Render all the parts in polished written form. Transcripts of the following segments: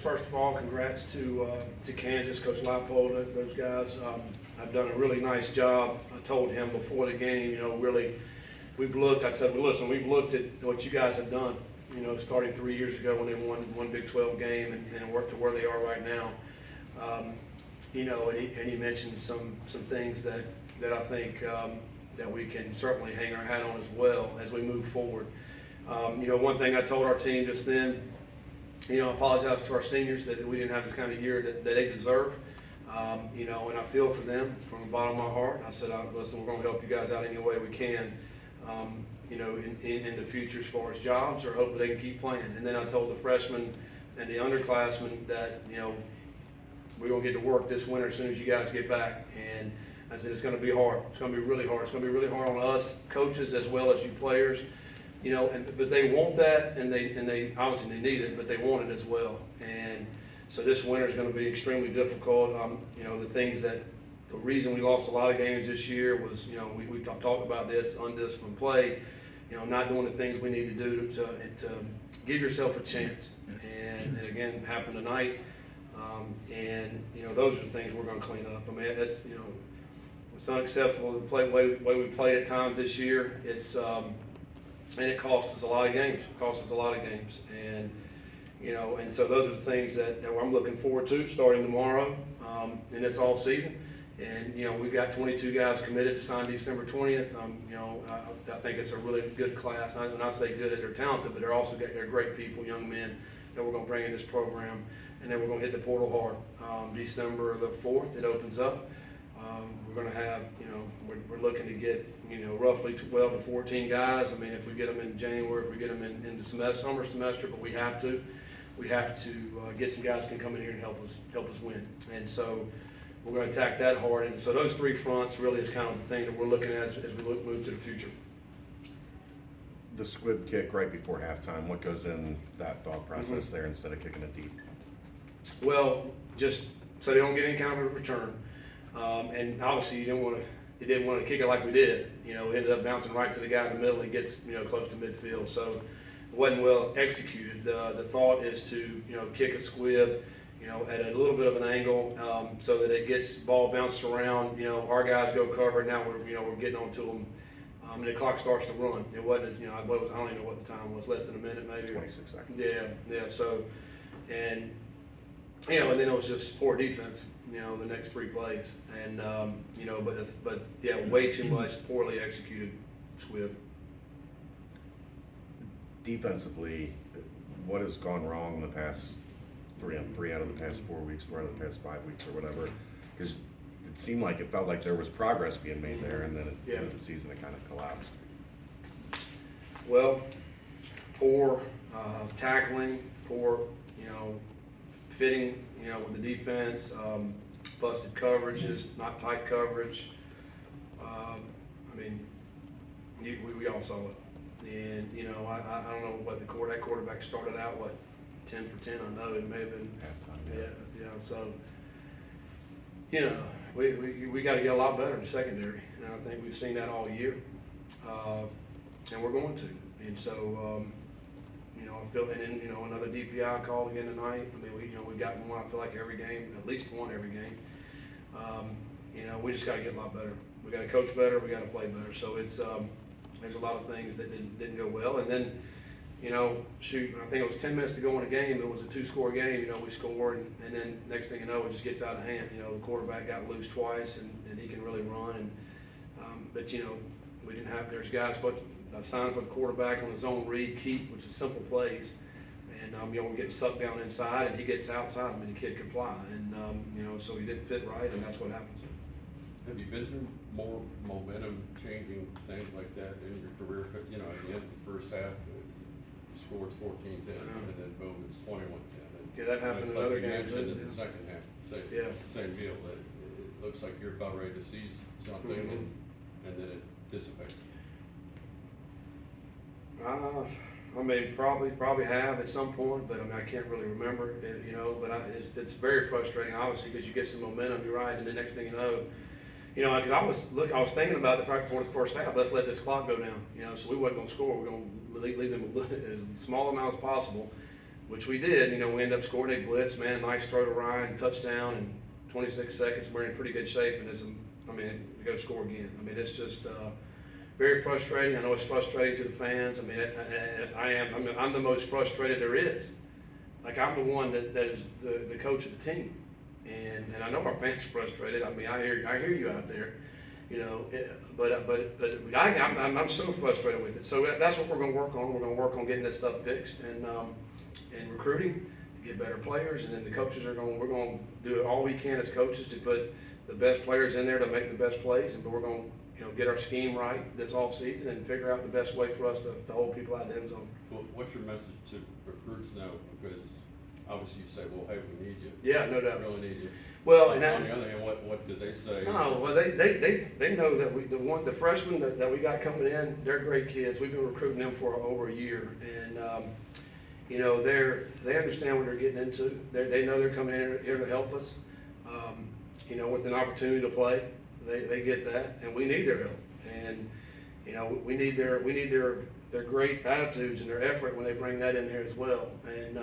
first of all, congrats to Kansas, Coach Leipold, those guys. I've done a really nice job. I told him before the game, really, I said, well, listen, we've looked at what you guys have done, starting 3 years ago when they won one Big 12 game and worked to where they are right now. And he mentioned some things that I think that we can certainly hang our hat on as well as we move forward. One thing I told our team just then, apologize to our seniors that we didn't have the kind of year that they deserve. And I feel for them from the bottom of my heart. I said, listen, we're going to help you guys out any way we can, in the future as far as jobs, or hopefully they can keep playing. And then I told the freshmen and the underclassmen that, we're going to get to work this winter as soon as you guys get back. And I said, it's going to be hard. It's going to be really hard. It's going to be really hard on us coaches as well as you players. But they want that, and they obviously they need it, but they want it as well. And so this winter is going to be extremely difficult. The reason we lost a lot of games this year was, we talked about this, undisciplined play, not doing the things we need to do to give yourself a chance. And again, it happened tonight. Those are the things we're going to clean up. I mean, it's unacceptable the way we play at times this year. And it cost us a lot of games. And so those are the things that I'm looking forward to starting tomorrow, and it's all season. And, we've got 22 guys committed to sign December 20th. I think it's a really good class. And I say good, they're talented, but they're great people, young men that we're going to bring in this program. And then we're going to hit the portal hard. December the 4th, it opens up. We're going to have, we're looking to get, roughly 12 to 14 guys. I mean, if we get them in January, if we get them in the summer semester, but we have to get some guys who can come in here and help us win. And so we're going to attack that hard. And so those three fronts really is kind of the thing that we're looking at as we move to the future. The squib kick right before halftime, what goes in that thought process there instead of kicking it deep? Well, just so they don't get any kind of a return. And obviously you didn't want to kick it like we did. It ended up bouncing right to the guy in the middle and gets, close to midfield. So it wasn't well executed. The thought is to, kick a squib, at a little bit of an angle, so that it gets ball bounced around. Our guys go cover. Now we're getting onto them. And the clock starts to run. It wasn't, I don't even know what the time was, less than a minute maybe. 26 seconds. Yeah. So, and then it was just poor defense, the next three plays. And, way too much poorly executed squib. Defensively, what has gone wrong in the past three out of the past 4 weeks, 4 out of the past 5 weeks or whatever? Because it felt like there was progress being made there, and then at the end of the season it kind of collapsed. Well, poor tackling, poor, fitting, with the defense, busted coverages, not tight coverage. We all saw it. And, I don't know what that quarterback started out, 10 for 10, I know it may have been. Halftime, yeah. So, we got to get a lot better in the secondary. And I think we've seen that all year. And we're going to. And so, I feel, and then, another DPI call again tonight. We've got one, I feel like every game, at least one every game. We just got to get a lot better. We got to coach better. We got to play better. So it's, there's a lot of things that didn't go well. And then, I think it was 10 minutes to go in a game. It was a 2-score game. We scored, and then next thing you know, it just gets out of hand. The quarterback got loose twice, and he can really run. And but we didn't have. There's guys assigned for the quarterback on his own read keep, which is simple plays. And we get sucked down inside, and he gets outside. The kid can fly, and so he didn't fit right, and that's what happens. Have you been through more momentum changing things like that in your career? At the end of the first half, you scored 14-10, and then boom, it's 21-10. Yeah, that happened in other games. In the second half, same deal. It looks like you're about ready to seize something, and then it dissipates. Probably have at some point, but I can't really remember. But it's very frustrating, obviously, because you get some momentum, you're right, and the next thing you know. Because I was thinking about it right before the first half. Let's let this clock go down. So we wasn't going to score. We're going to leave them as small amount as possible. which we did. You know, we ended up scoring a blitz, man, nice throw to Ryan, touchdown in 26 seconds. We're in pretty good shape, and we go score again. I mean, it's just very frustrating. I know it's frustrating to the fans. I mean, I'm the most frustrated there is. Like, I'm the one that is the coach of the team, and I know our fans are frustrated. I mean, I hear you out there, you know. But I'm so frustrated with it. So that's what we're going to work on. We're going to work on getting that stuff fixed and recruiting, to get better players, and then the coaches we're going to do all we can as coaches to put the best players in there to make the best plays, but we're going to get our scheme right this off season and figure out the best way for us to hold people out in the end zone. Well, what's your message to recruits now? Because obviously you say, well, hey, we need you. Yeah, no doubt. We really need you. Well, on the other hand, what did they say? No, well, they know that the freshmen that we got coming in, they're great kids. We've been recruiting them for over a year, and they understand what they're getting into. They know they're coming in here to help us. With an opportunity to play, they get that, and we need their help. And we need their great attitudes and their effort when they bring that in here as well. And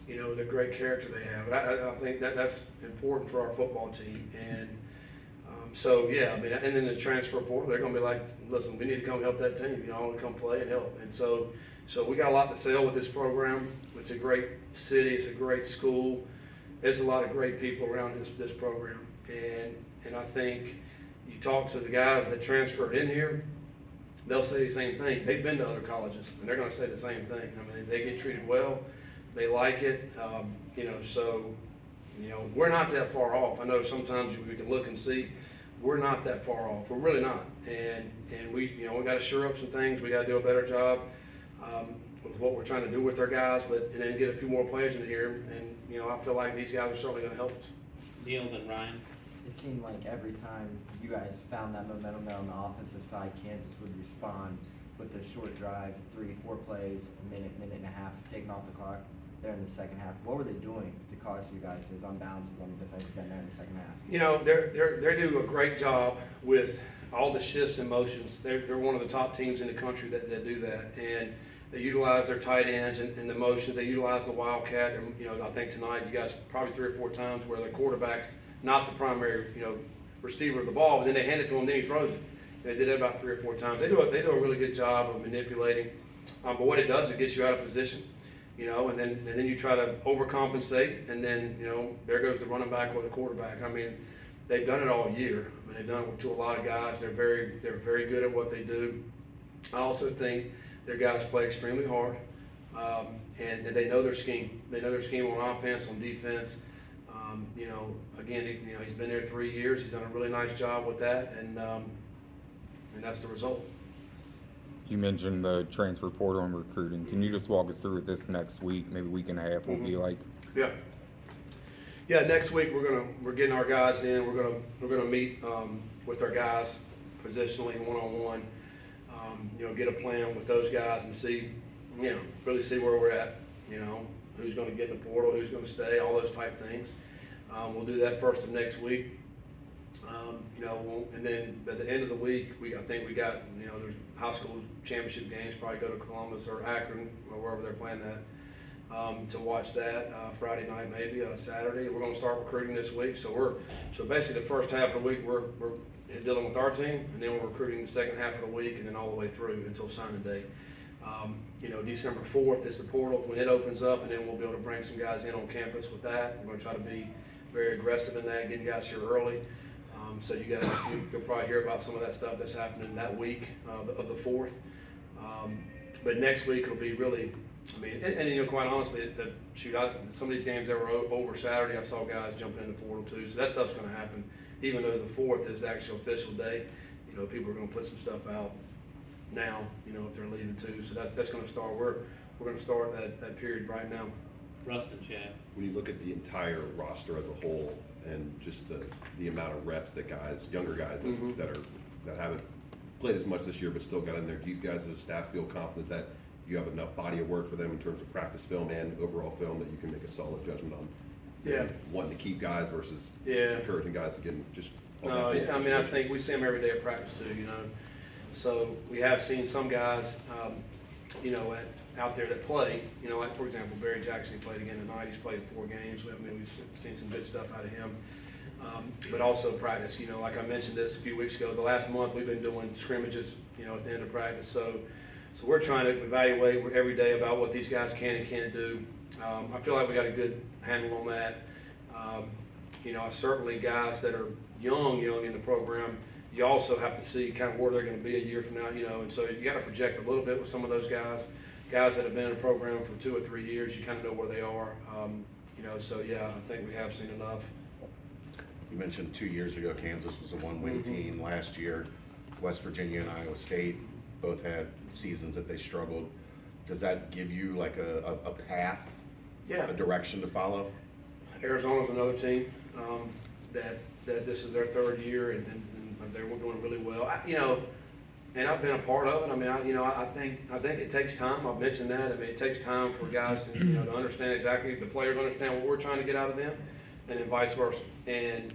the great character they have. I think that's important for our football team. And and then the transfer portal, they're going to be like, listen, we need to come help that team. I want to come play and help. And so we got a lot to sell with this program. It's a great city. It's a great school. There's a lot of great people around this program. And I think you talk to the guys that transferred in here, they'll say the same thing. They've been to other colleges, and they're going to say the same thing. I mean, they get treated well. They like it. We're not that far off. I know sometimes we can look and see. We're not that far off. We're really not. And we got to shore up some things. We got to do a better job with what we're trying to do with our guys, and then get a few more players in here. And I feel like these guys are certainly going to help us. Neil and Ryan. It seemed like every time you guys found that momentum there on the offensive side, Kansas would respond with a short drive, 3-4 plays, a minute and a half, taking off the clock there in the second half. What were they doing to cause you guys to unbalance on the defensive end there in the second half? They do a great job with all the shifts and motions. They're one of the top teams in the country that do that, and they utilize their tight ends and the motions. They utilize the wildcat. And, I think tonight you guys probably 3 or 4 times where the quarterback's not the primary receiver of the ball, but then they hand it to him, then he throws it. They did it about 3 or 4 times. They do a really good job of manipulating. But what it does, it gets you out of position. And then you try to overcompensate, and then there goes the running back or the quarterback. I mean, they've done it all year. I mean, they've done it to a lot of guys. They're very good at what they do. I also think their guys play extremely hard, and they know their scheme. They know their scheme on offense, on defense. Again, he's been there 3 years. He's done a really nice job with that, and that's the result. You mentioned the transfer portal and recruiting. Can you just walk us through what this next week, maybe week and a half, will be like? Yeah. Next week we're getting our guys in. We're gonna meet with our guys positionally, one-on-one. Get a plan with those guys and see, really see where we're at. Who's going to get in the portal, who's going to stay, all those type things. We'll do that first of next week. And then at the end of the week, I think we got, there's high school championship games, probably go to Columbus or Akron or wherever they're playing that, to watch that Friday night, maybe Saturday. We're going to start recruiting this week. So basically the first half of the week we're dealing with our team, and then we're recruiting the second half of the week, and then all the way through until signing day. December 4th is the portal when it opens up, and then we'll be able to bring some guys in on campus with that. We're going to try to be very aggressive in that, getting guys here early. So you'll probably hear about some of that stuff that's happening that week of the 4th. But next week will be really, quite honestly, some of these games that were over Saturday, I saw guys jumping in the portal too. So that stuff's going to happen, even though the 4th is the actual official day. People are going to put some stuff out now, if they're leaving too. So that's going to start. We're going to start that period right now. Russ and Chad. When you look at the entire roster as a whole and just the amount of reps that younger guys that haven't played as much this year but still got in there, do you guys as a staff feel confident that you have enough body of work for them in terms of practice film and overall film that you can make a solid judgment on? Wanting to keep guys versus encouraging guys to get just on that situation? I think we see them every day at practice too, So we have seen some guys, out there that play, you know, like for example, Barry Jackson, he played again tonight, he's played 4 games, I mean, we've seen some good stuff out of him. But also practice, you know, like I mentioned this a few weeks ago, the last month we've been doing scrimmages, you know, at the end of practice, so we're trying to evaluate every day about what these guys can and can't do. I feel like we got a good handle on that. You know, certainly guys that are young in the program, you also have to see kind of where they're gonna be a year from now, you know, and so you gotta project a little bit with some of those guys that have been in the program for 2 or 3 years, you kind of know where they are. You know, so yeah, I think we have seen enough. You mentioned 2 years ago, Kansas was a one-win team. Last year, West Virginia and Iowa State both had seasons that they struggled. Does that give you like a path, Yeah. a direction to follow? Arizona's another team that this is their 3rd year, and they're doing really well. You know, and I've been a part of it. I mean, I think it takes time. I've mentioned that. I mean, it takes time for guys to, you know, to understand exactly, the players understand what we're trying to get out of them, and then vice versa. And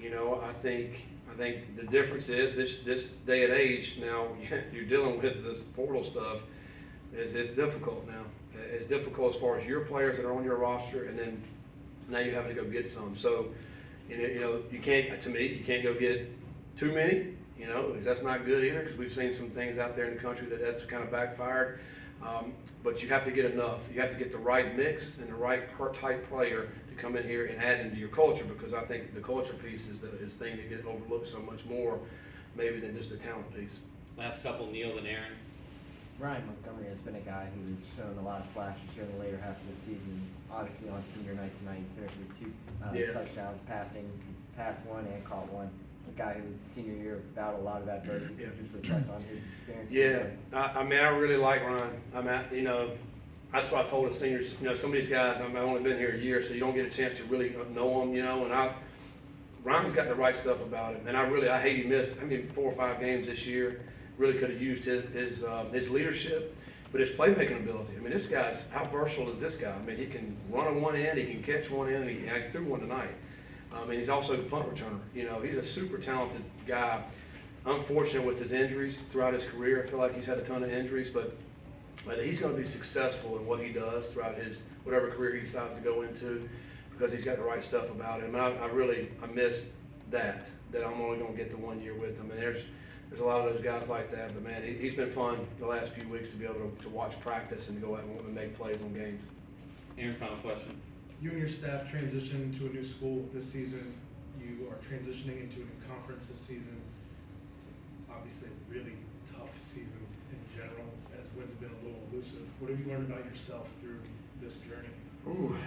you know, I think the difference is this day and age now, you're dealing with this portal stuff. It's difficult now. It's difficult as far as your players that are on your roster, and then now you're having to go get some. So, you know, you can't go get too many. You know, that's not good either, because we've seen some things out there in the country that's kind of backfired. But you have to get enough. You have to get the right mix and the right type player to come in here and add into your culture, because I think the culture piece is the thing that gets overlooked so much more, maybe, than just the talent piece. Last couple, Neil and Aaron. Ryan Montgomery has been a guy who's shown a lot of flashes here in the later half of the season. Obviously on senior night tonight, he finished with 2 touchdowns passing, passed 1 and caught 1. A guy who senior year battled a lot of adversity. Yeah. Just reflect on his experience. Yeah, I mean, I really like Ryan. You know, that's what I told the seniors. You know, some of these guys, I've only been here a year, so you don't get a chance to really know them. You know, and Ryan's got the right stuff about him, and I hate he missed. I mean, 4 or 5 games this year. Really could have used his leadership, but his playmaking ability. I mean, this guy's, how versatile is this guy? I mean, he can run on one end, he can catch one end, and he threw one tonight. And he's also a punt returner. You know, he's a super talented guy. Unfortunate with his injuries throughout his career. I feel like he's had a ton of injuries, but he's going to be successful in what he does throughout his whatever career he decides to go into, because he's got the right stuff about him. And I miss that I'm only going to get the 1 year with him. And there's a lot of those guys like that, but man, he's been fun the last few weeks to be able to watch practice and to go out and make plays on games. Aaron, final question. You and your staff transitioned to a new school this season. You are transitioning into a new conference this season. It's obviously a really tough season in general, as wins have been a little elusive. What have you learned about yourself through this journey? Ooh,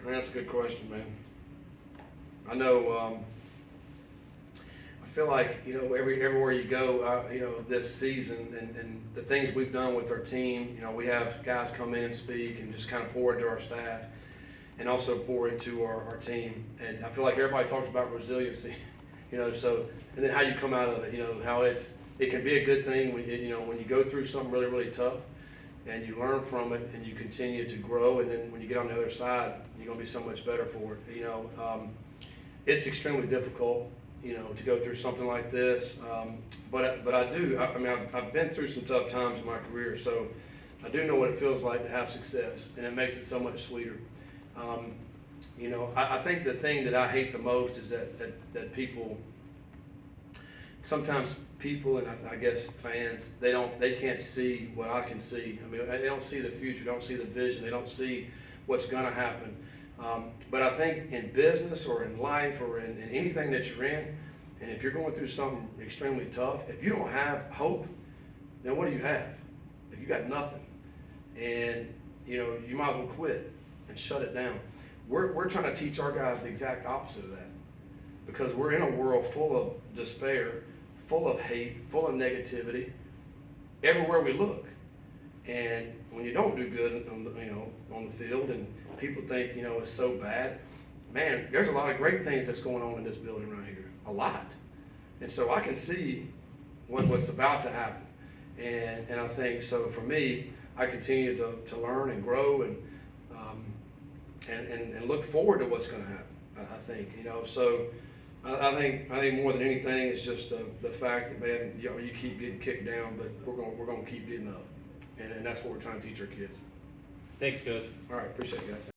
that's a good question, man. I know, I feel like, you know, everywhere you go, you know, this season and the things we've done with our team, you know, we have guys come in and speak and just kind of pour into our staff, and also pour into our team. And I feel like everybody talks about resiliency, you know, so, and then how you come out of it, you know, how it can be a good thing when you go through something really, really tough and you learn from it and you continue to grow, and then when you get on the other side, you're gonna be so much better for it. You know, it's extremely difficult, you know, to go through something like this, but I do. I mean, I've been through some tough times in my career, so I do know what it feels like to have success, and it makes it so much sweeter. You know, I think the thing that I hate the most is that people, sometimes people, and I guess fans, they can't see what I can see. I mean, they don't see the future, they don't see the vision, they don't see what's gonna happen. But I think in business or in life or in anything that you're in, and if you're going through something extremely tough, if you don't have hope, then what do you have? If you got nothing, and you know, you might as well quit and shut it down. We're trying to teach our guys the exact opposite of that, because we're in a world full of despair, full of hate, full of negativity, everywhere we look. And when you don't do good on the field, and people think, you know, it's so bad, man, there's a lot of great things that's going on in this building right here, a lot. And so I can see what's about to happen. And I think, so for me, I continue to learn and grow and look forward to what's going to happen. I think, you know, so I think more than anything, it's just the fact that, man, you keep getting kicked down, but we're going to keep getting up. And that's what we're trying to teach our kids. Thanks, Coach. All right, appreciate it, guys.